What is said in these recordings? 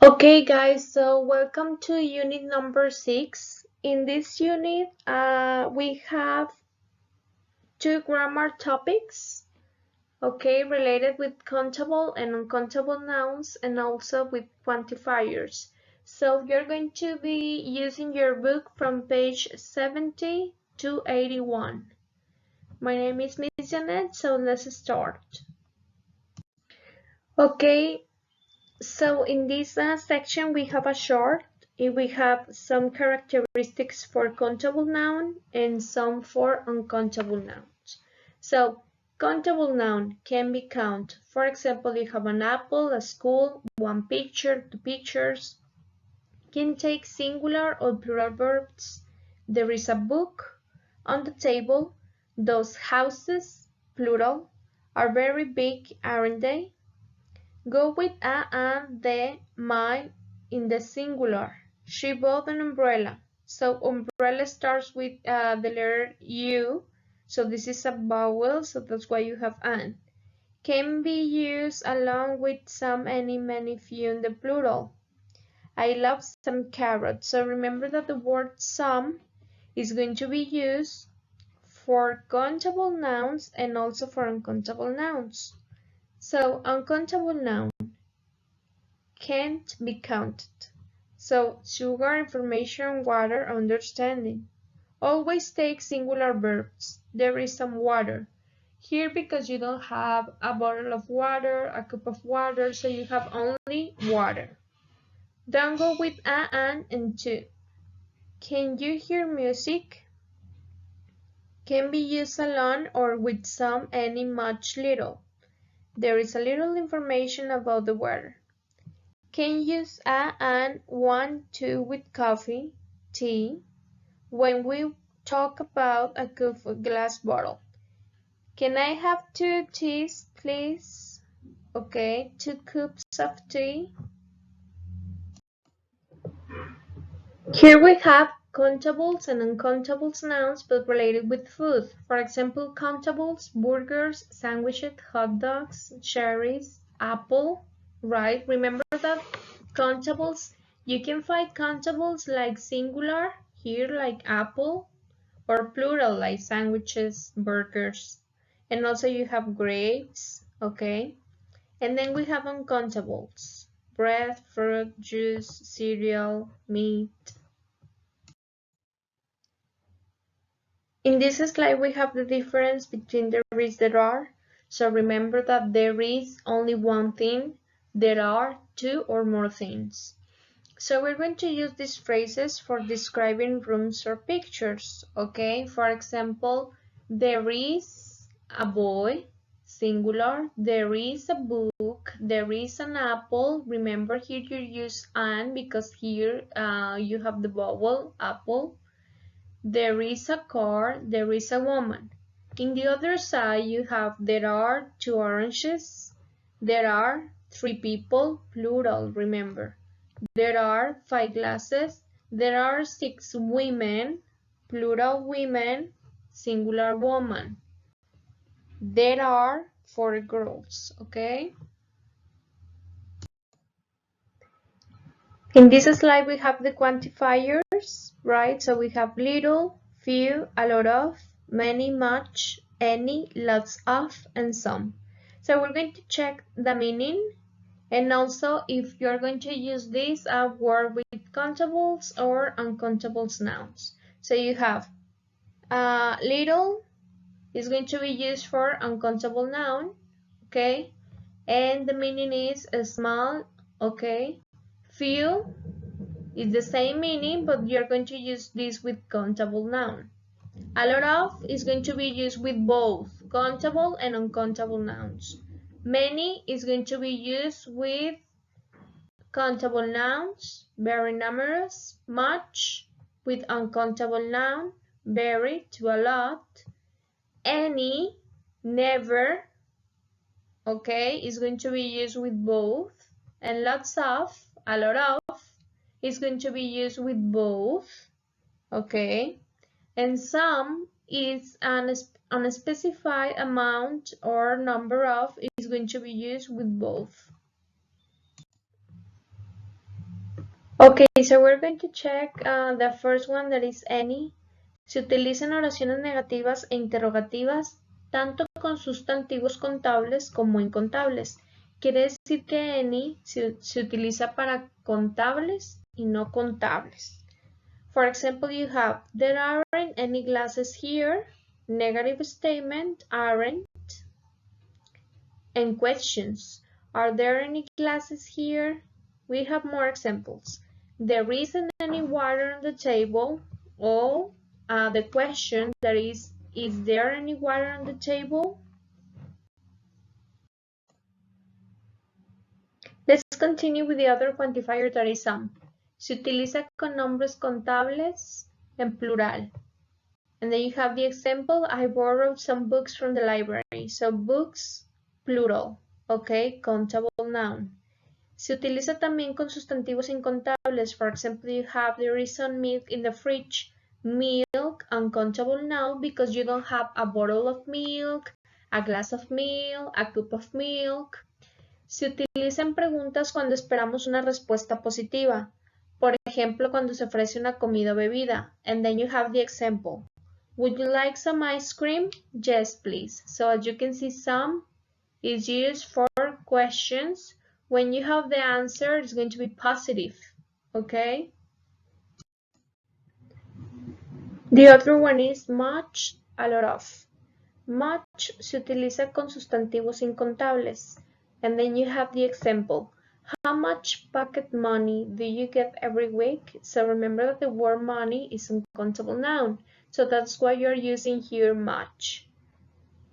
Okay guys, so welcome to unit number 6. In this unit, we have two grammar topics, okay, related with countable and uncountable nouns and also with quantifiers. So you're going to be using your book from page 70 to 81. My name is Miss Janet, so let's start. Okay, so in this section we have a short. We have some characteristics for countable noun and some for uncountable nouns. So countable noun can be count. For example, you have an apple, a school, one picture, two pictures. Can take singular or plural verbs. There is a book on the table. Those houses, plural, are very big, aren't they? Go with a and the, my in the singular. She bought an umbrella. So umbrella starts with the letter U. So this is a vowel, so that's why you have an. Can be used along with some, any, many, few in the plural. I love some carrots. So remember that the word some is going to be used for countable nouns and also for uncountable nouns. So uncountable noun can't be counted. So sugar, information, water, understanding. Always take singular verbs. There is some water. Here because you don't have a bottle of water, a cup of water, so you have only water. Don't go with a, and to. Can you hear music? Can be used alone or with some, any, much, little. There is a little information about the weather. Can use a and one, two with coffee, tea, when we talk about a glass bottle. Can I have 2 teas, please? Okay, 2 cups of tea. Here we have countables and uncountables nouns but related with food. For example, countables, burgers, sandwiches, hot dogs, cherries, apple, right? Remember that countables, you can find countables like singular, here like apple, or plural like sandwiches, burgers. And also you have grapes, okay? And then we have uncountables, bread, fruit, juice, cereal, meat. In this slide, we have the difference between there is, there are. So remember that there is only one thing, there are two or more things. So we're going to use these phrases for describing rooms or pictures, okay? For example, there is a boy, singular, there is a book, there is an apple. Remember here you use an because here you have the vowel apple. There is a car, there is a woman. In the other side, you have there are 2 oranges, there are 3 people, plural, remember. There are 5 glasses, there are 6 women, plural women, singular woman. There are 4 girls, okay? In this slide, we have the quantifiers, right? So we have little, few, a lot of, many, much, any, lots of, and some. So we're going to check the meaning and also if you're going to use this word with countables or uncountables nouns. So you have little is going to be used for uncountable noun, okay? And the meaning is small, okay? Few is the same meaning, but you're going to use this with countable noun. A lot of is going to be used with both countable and uncountable nouns. Many is going to be used with countable nouns, very numerous, much with uncountable noun, very to a lot, any, never, okay, is going to be used with both, and lots of, a lot of, is going to be used with both, okay, and some is an unspecified amount or number of is going to be used with both. Okay, so we're going to check the first one, that is any. Se utilizan oraciones negativas e interrogativas tanto con sustantivos contables como incontables. Quiere decir que any se utiliza para contables y no contables. For example, you have, there aren't any glasses here, negative statement, aren't, and questions. Are there any glasses here? We have more examples. There isn't any water on the table. Or the question, that is there any water on the table? Let's continue with the other quantifier, that is some. Se utiliza con nombres contables en plural. And then you have the example, I borrowed some books from the library. So books, plural, okay, countable noun. Se utiliza también con sustantivos incontables. For example, you have, there is some milk in the fridge. Milk, uncountable noun because you don't have a bottle of milk, a glass of milk, a cup of milk. Se utiliza en preguntas cuando esperamos una respuesta positiva. Por ejemplo, cuando se ofrece una comida o bebida. And then you have the example. Would you like some ice cream? Yes, please. So as you can see, some is used for questions. When you have the answer, it's going to be positive, okay? The other one is much, a lot of. Much se utiliza con sustantivos incontables. And then you have the example. How much pocket money do you get every week? So remember that the word money is an uncountable noun. So that's why you're using here much.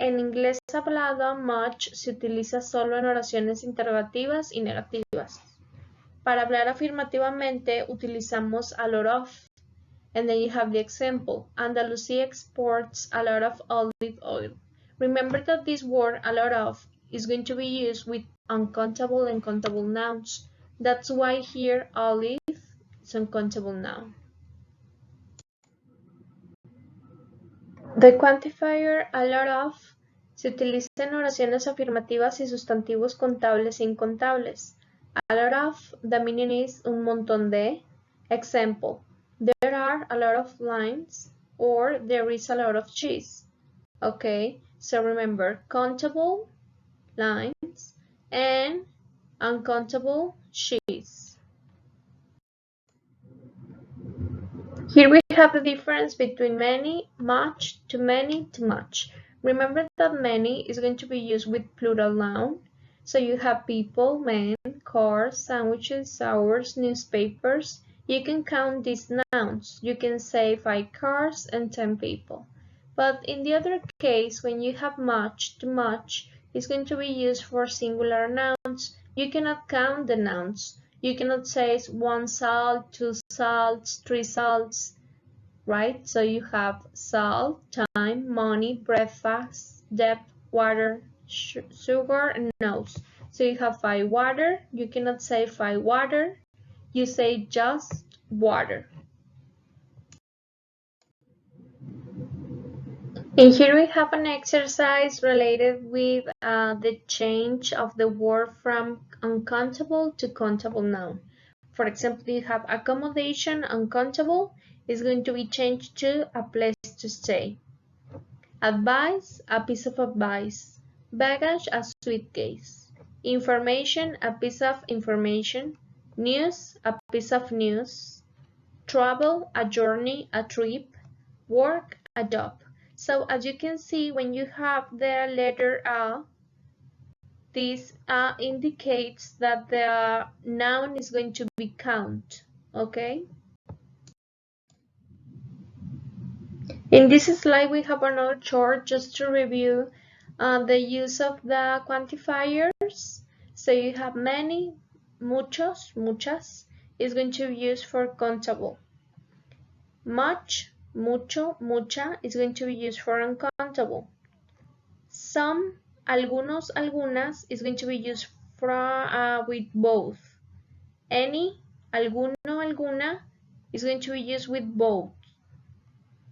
En inglés hablado, much se utiliza solo en oraciones interrogativas y negativas. Para hablar afirmativamente, utilizamos a lot of. And then you have the example. Andalucía exports a lot of olive oil. Remember that this word, a lot of, is going to be used with uncountable and countable nouns. That's why here olive is uncountable noun. The quantifier a lot of se utiliza en oraciones afirmativas y sustantivos contables e incontables. A lot of, the meaning is un montón de. Example, there are a lot of limes, or there is a lot of cheese. Okay, so remember, countable limes and uncountable cheese. Here we have the difference between many, much, too many, too much. Remember that many is going to be used with plural noun. So you have people, men, cars, sandwiches, hours, newspapers. You can count these nouns. You can say 5 cars and 10 people. But in the other case, when you have much, too much, it's going to be used for singular nouns. You cannot count the nouns. You cannot say 1 salt, 2 salts, 3 salts, right? So you have salt, time, money, breakfast, debt, water, sugar, and nose. So you have 5 water. You cannot say 5 water. You say just water. And here we have an exercise related with the change of the word from uncountable to countable noun. For example, you have accommodation, uncountable, is going to be changed to a place to stay. Advice, a piece of advice. Baggage, a suitcase. Information, a piece of information. News, a piece of news. Travel, a journey, a trip. Work, a job. So as you can see, when you have the letter A, this indicates that the noun is going to be count, okay? In this slide, we have another chart just to review the use of the quantifiers. So you have many, muchos, muchas, is going to be used for countable. Much, mucho, mucha is going to be used for uncountable. Some, algunos, algunas is going to be used for, with both. Any, alguno, alguna is going to be used with both.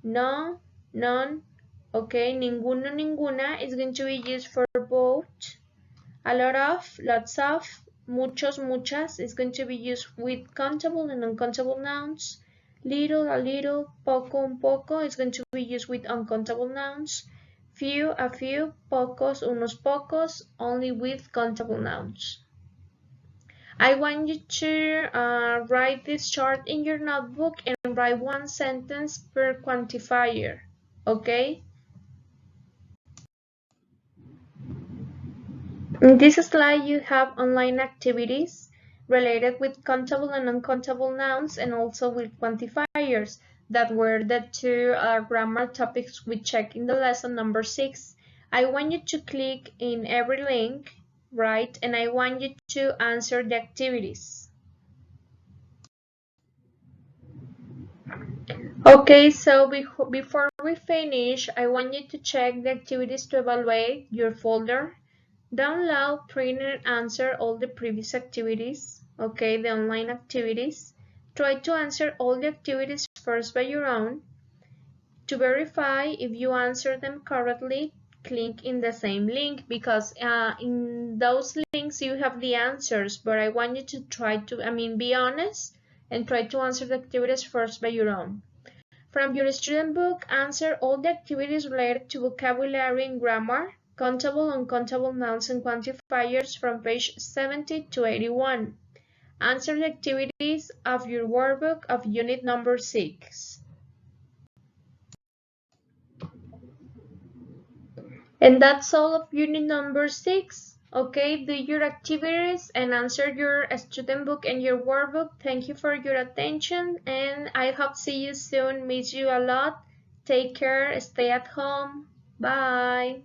No, none, okay, ninguno, ninguna is going to be used for both. A lot of, lots of, muchos, muchas is going to be used with countable and uncountable nouns. Little, a little, poco, un poco is going to be used with uncountable nouns. Few, a few, pocos, unos pocos, only with countable nouns. I want you to write this chart in your notebook and write one sentence per quantifier, okay? In this slide, you have online activities related with countable and uncountable nouns and also with quantifiers. That were the two grammar topics we checked in the lesson number 6. I want you to click in every link, right? And I want you to answer the activities. Okay, so before we finish, I want you to check the activities to evaluate your folder. Download, print, and answer all the previous activities, okay, the online activities. Try to answer all the activities first by your own. To verify if you answer them correctly, click in the same link because in those links you have the answers, but I want you to try to, be honest and try to answer the activities first by your own. From your student book, answer all the activities related to vocabulary and grammar, countable and uncountable nouns and quantifiers from page 70 to 81. Answer the activities of your workbook of unit number 6. And that's all of unit number 6. Okay, do your activities and answer your student book and your workbook. Thank you for your attention and I hope to see you soon. Miss you a lot. Take care. Stay at home. Bye.